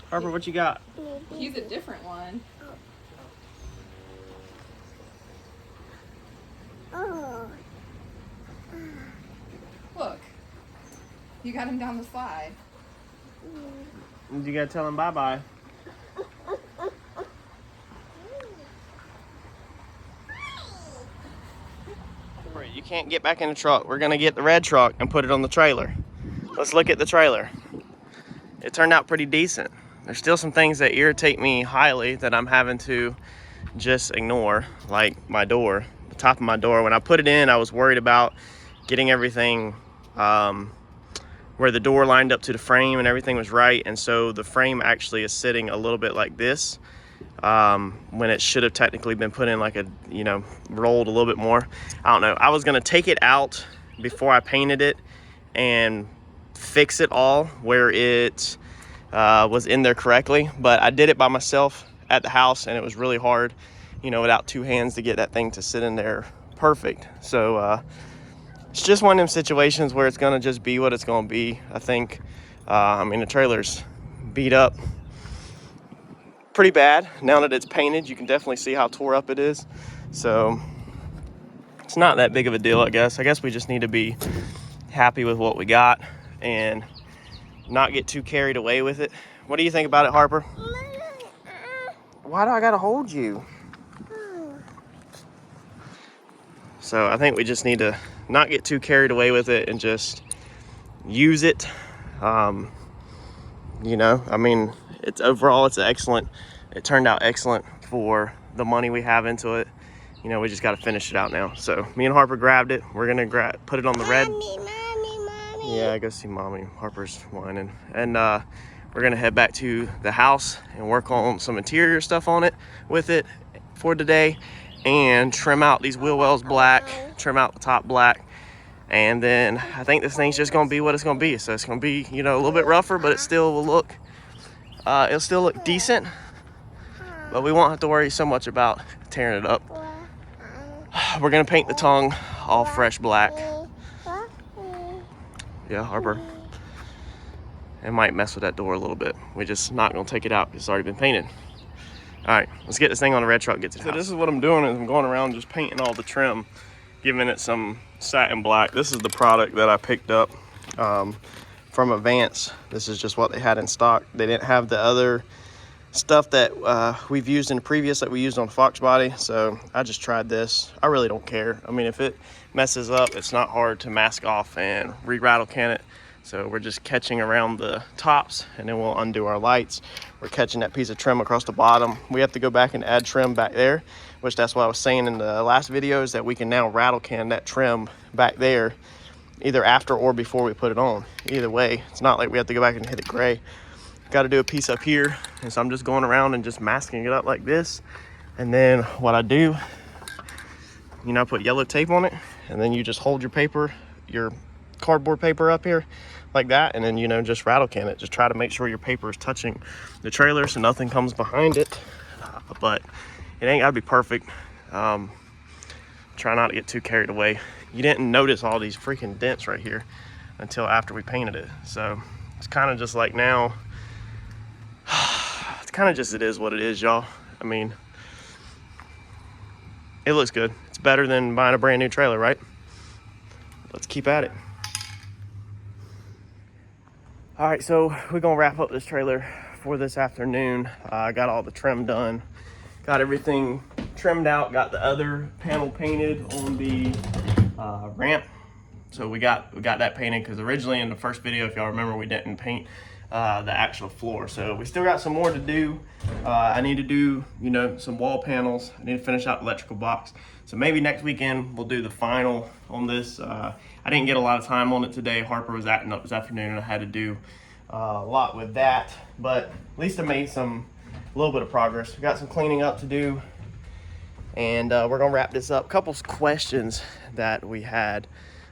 Harper, what you got? Use a different one. Look, you got him down the slide. You gotta tell him bye-bye. You can't get back in the truck. We're gonna get the red truck and put it on the trailer. Let's look at the trailer. It turned out pretty decent. There's still some things that irritate me highly that I'm having to just ignore, like my door, the top of my door. When I put it in, I was worried about getting everything where the door lined up to the frame and everything was right. And so the frame actually is sitting a little bit like this when it should have technically been put in like a, you know, rolled a little bit more. I don't know. I was gonna take it out before I painted it and fix it all where it was in there correctly, but I did it by myself at the house and it was really hard, you know, without two hands to get that thing to sit in there perfect. So it's just one of them situations where it's gonna just be what it's gonna be. I think I mean, the trailer's beat up pretty bad. Now that it's painted, you can definitely see how tore up it is. So it's not that big of a deal, I guess. I guess we just need to be happy with what we got and not get too carried away with it. What do you think about it, Harper? Why do I gotta hold you? So I think we just need to not get too carried away with it and just use it. You know, I mean, it's overall, it's excellent. It turned out excellent for the money we have into it. You know, we just got to finish it out now. So me and Harper grabbed it. We're gonna put it on the red. Mommy. Yeah, go see mommy. Harper's whining, and we're gonna head back to the house and work on some interior stuff on it with it for today, and trim out these wheel wells black, trim out the top black. And then I think this thing's just gonna be what it's gonna be. So it's gonna be, you know, a little bit rougher, but it still will look, it'll still look decent. But we won't have to worry so much about tearing it up. We're gonna paint the tongue all fresh black. Yeah, Harper. It might mess with that door a little bit. We're just not gonna take it out because it's already been painted. All right, let's get this thing on the red truck, get to the house. So this is what I'm doing, is I'm going around just painting all the trim, giving it some satin black. This is the product that I picked up from Advance. This is just what they had in stock. They didn't have the other stuff that we've used in the previous that we used on Fox body, so I just tried this. I really don't care. I mean, if it messes up, it's not hard to mask off and re-rattle can it. So we're just catching around the tops, and then we'll undo our lights. We're catching that piece of trim across the bottom. We have to go back and add trim back there, which that's what I was saying in the last video, is that we can now rattle can that trim back there either after or before we put it on. Either way, it's not like we have to go back and hit it gray. Got to do a piece up here, and so I'm just going around and just masking it up like this. And then what I do, you know, I put yellow tape on it, and then you just hold your paper, your cardboard paper up here like that, and then, you know, just rattle can it. Just try to make sure your paper is touching the trailer so nothing comes behind it, but it ain't gotta be perfect. Try not to get too carried away. You didn't notice all these freaking dents right here until after we painted it, so it's kind of just like now, it's kind of just, it is what it is, y'all. I mean, it looks good. It's better than buying a brand new trailer, right? Let's keep at it. All right, so we're gonna wrap up this trailer for this afternoon. I got all the trim done, got everything trimmed out, got the other panel painted on the ramp. So we got that painted, because originally in the first video, if y'all remember, we didn't paint the actual floor. So we still got some more to do. I need to do, you know, some wall panels. I need to finish out the electrical box. So maybe next weekend we'll do the final on this. I didn't get a lot of time on it today. Harper was acting up this afternoon, and I had to do a lot with that. But at least I made a little bit of progress. We got some cleaning up to do, and we're gonna wrap this up. A couple questions that we had.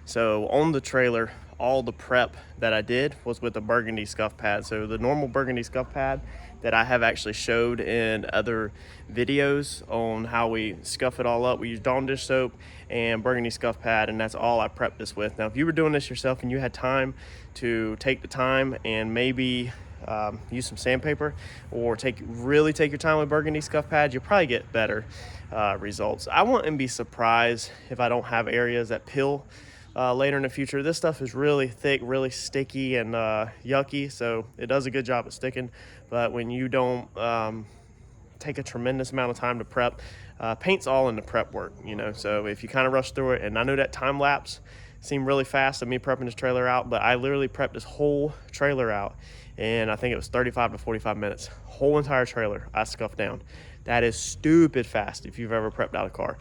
So on the trailer, all the prep that I did was with a burgundy scuff pad. So the normal burgundy scuff pad that I have actually showed in other videos on how we scuff it all up. We use Dawn dish soap and burgundy scuff pad, and that's all I prepped this with. Now, if you were doing this yourself and you had time to take the time and maybe use some sandpaper or really take your time with burgundy scuff pads, you'll probably get better results. I wouldn't be surprised if I don't have areas that peel later in the future. This stuff is really thick, really sticky and yucky, so it does a good job of sticking. But when you don't take a tremendous amount of time to prep, paint's all in the prep work, you know. So if you kind of rush through it, and I know that time lapse seemed really fast of me prepping this trailer out, but I literally prepped this whole trailer out, and I think it was 35 to 45 minutes. Whole entire trailer I scuffed down. That is stupid fast if you've ever prepped out a car.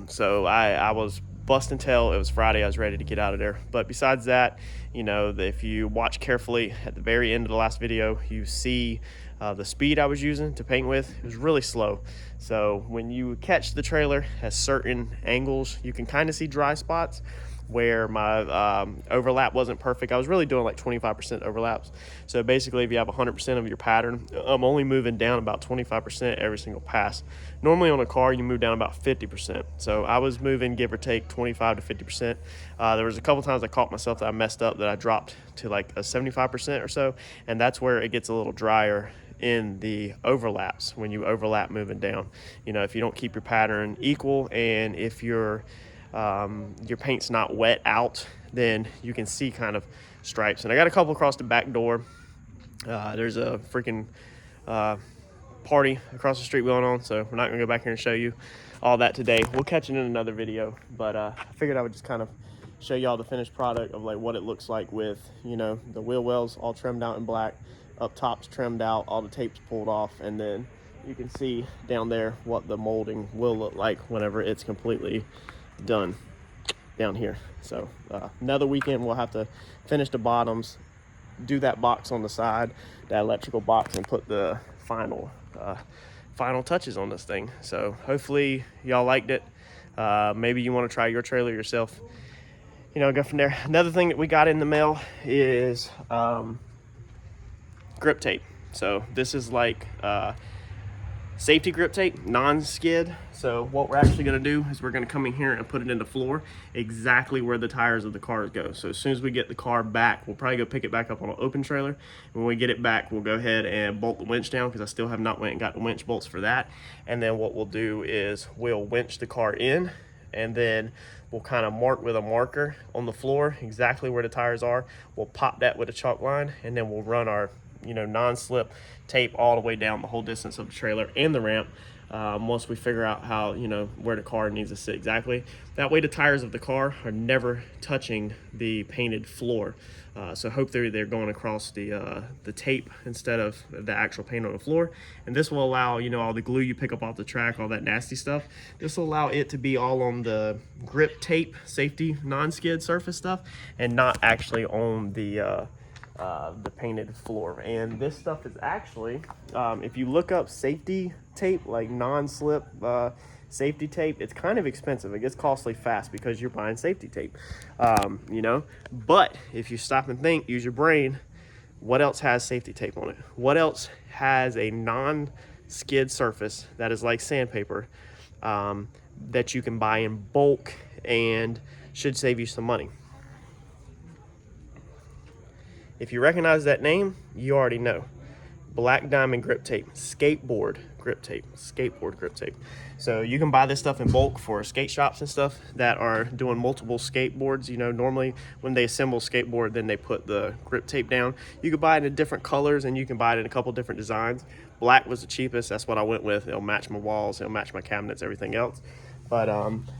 So I was busting tail. It was Friday. I was ready to get out of there. But besides that, you know, if you watch carefully at the very end of the last video, you see the speed I was using to paint with. It was really slow. So when you catch the trailer at certain angles, you can kind of see dry spots where my overlap wasn't perfect. I was really doing like 25% overlaps. So basically, if you have 100% of your pattern, I'm only moving down about 25% every single pass. Normally on a car, you move down about 50%. So I was moving, give or take, 25 to 50%. There was a couple times I caught myself that I messed up, that I dropped to like a 75% or so. And that's where it gets a little drier in the overlaps when you overlap moving down. You know, if you don't keep your pattern equal, and if your paint's not wet out, then you can see kind of stripes. And I got a couple across the back door. There's a freaking party across the street going on, so we're not gonna go back here and show you all that today. We'll catch it in another video, but I figured I would just kind of show y'all the finished product of like what it looks like with, you know, the wheel wells all trimmed out in black, up top's trimmed out, all the tape's pulled off, and then you can see down there what the molding will look like whenever it's completely done down here. So another weekend we'll have to finish the bottoms, do that box on the side, that electrical box, and put the final touches on this thing. So hopefully y'all liked it. Maybe you want to try your trailer yourself, you know, go from there. Another thing that we got in the mail is grip tape. So this is like safety grip tape, non-skid. So what we're actually going to do is we're going to come in here and put it in the floor exactly where the tires of the cars go. So as soon as we get the car back, we'll probably go pick it back up on an open trailer. When we get it back, we'll go ahead and bolt the winch down, because I still have not went and got the winch bolts for that. And then what we'll do is we'll winch the car in, and then we'll kind of mark with a marker on the floor exactly where the tires are. We'll pop that with a chalk line, and then we'll run our, you know, non-slip tape all the way down the whole distance of the trailer and the ramp. Once we figure out how, you know, where the car needs to sit exactly. That way the tires of the car are never touching the painted floor. So hopefully they're going across the tape instead of the actual paint on the floor. And this will allow, you know, all the glue you pick up off the track, all that nasty stuff, this will allow it to be all on the grip tape, safety, non-skid surface stuff, and not actually on the painted floor. And this stuff is actually, if you look up safety tape, like non-slip safety tape, it's kind of expensive. It gets costly fast because you're buying safety tape, you know. But if you stop and think, use your brain, what else has safety tape on it? What else has a non-skid surface that is like sandpaper, that you can buy in bulk and should save you some money? If you recognize that name, you already know. Black Diamond grip tape, skateboard grip tape, skateboard grip tape. So you can buy this stuff in bulk for skate shops and stuff that are doing multiple skateboards. You know, normally when they assemble skateboard, then they put the grip tape down. You can buy it in different colors, and you can buy it in a couple different designs. Black was the cheapest. That's what I went with. It'll match my walls, it'll match my cabinets, everything else. But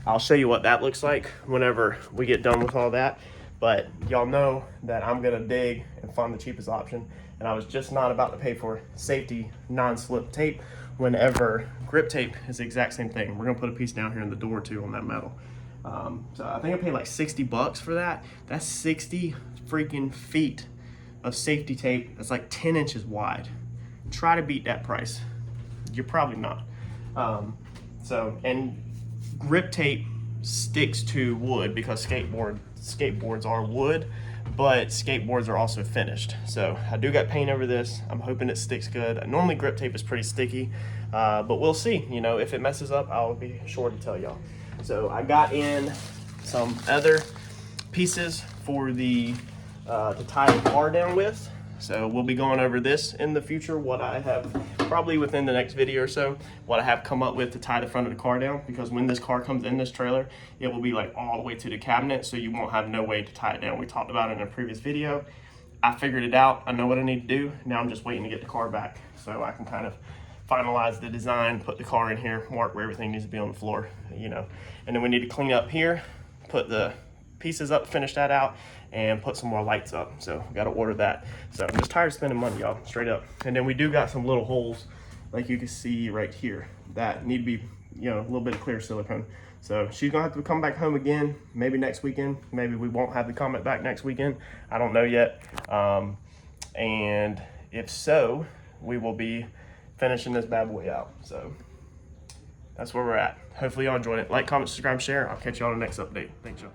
I'll show you what that looks like whenever we get done with all that. But y'all know that I'm gonna dig and find the cheapest option, and I was just not about to pay for safety non-slip tape whenever grip tape is the exact same thing. We're gonna put a piece down here in the door too on that metal. So I think I paid like 60 bucks for that. That's 60 freaking feet of safety tape. That's like 10 inches wide. Try to beat that price. You're probably not. And grip tape sticks to wood because skateboards are wood, but skateboards are also finished. So I do got paint over this. I'm hoping it sticks good. Normally grip tape is pretty sticky, but we'll see. You know, if it messes up, I'll be sure to tell y'all. So I got in some other pieces for the to tie the car down with. So we'll be going over this in the future, what I have, probably within the next video or so, what I have come up with to tie the front of the car down, because when this car comes in this trailer, it will be like all the way to the cabinet, so you won't have no way to tie it down. We talked about it in a previous video. I figured it out. I know what I need to do. Now I'm just waiting to get the car back so I can kind of finalize the design, put the car in here, mark where everything needs to be on the floor, you know. And then we need to clean up here, put the pieces up, finish that out, and put some more lights up. So we got to order that. So I'm just tired of spending money, y'all, straight up. And then we do got some little holes, like you can see right here, that need to be, you know, a little bit of clear silicone. So she's gonna have to come back home again, maybe next weekend. Maybe we won't have the Comet back next weekend. I don't know yet. And if so, we will be finishing this bad boy out. So that's where we're at. Hopefully y'all enjoyed it. Like, comment, subscribe, share. I'll catch you on the next update. Thanks, y'all.